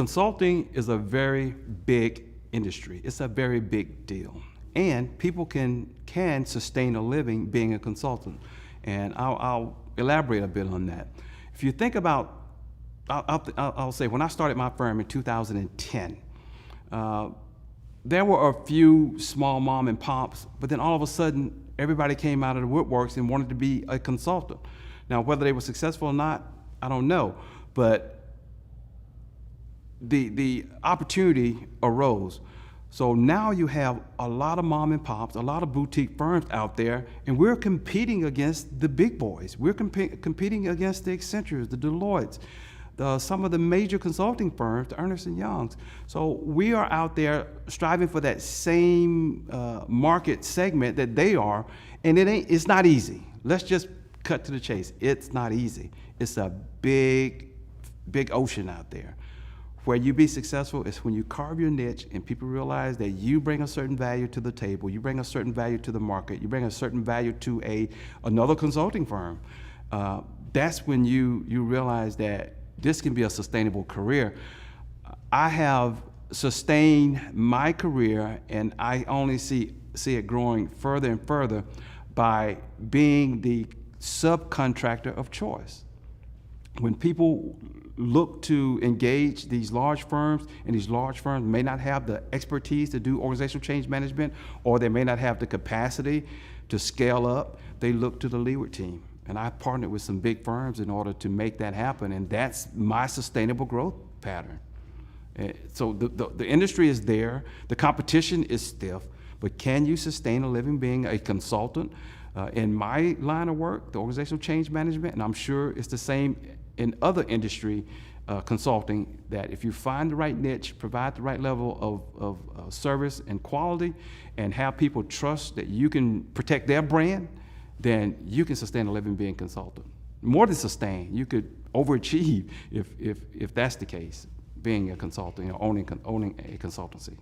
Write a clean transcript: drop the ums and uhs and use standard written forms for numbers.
consulting is a very big industry. It's a very big deal. And people can sustain a living being a consultant. And I'll elaborate a bit on that. If you think about, I'll say when I started my firm in 2010, there were a few small mom and pops, but then all of a sudden, everybody came out of the woodworks and wanted to be a consultant. Now, whether they were successful or not, I don't know, but the opportunity arose. So now you have a lot of mom and pops, a lot of boutique firms out there, and we're competing against the big boys. We're competing against the Accentures, the Deloittes, some of the major consulting firms, the Ernst & Youngs. So we are out there striving for that same market segment that they are, and it's not easy. Let's just cut to the chase. It's not easy. It's a big ocean out there. Where you be successful is when you carve your niche and people realize that you bring a certain value to the table, you bring a certain value to the market, you bring a certain value to another consulting firm. That's when you realize that this can be a sustainable career. I have sustained my career, and I only see it growing further and further by being the subcontractor of choice. When people look to engage these large firms, and these large firms may not have the expertise to do organizational change management, or they may not have the capacity to scale up, they look to the Leeward team. And I partnered with some big firms in order to make that happen, and that's my sustainable growth pattern. So the industry is there, the competition is stiff, but can you sustain a living being a consultant? In my line of work, the organizational change management, and I'm sure it's the same in other industry consulting, that if you find the right niche, provide the right level of service and quality, and have people trust that you can protect their brand, then you can sustain a living being a consultant. More than sustain, you could overachieve if that's the case, being a consultant or owning a consultancy.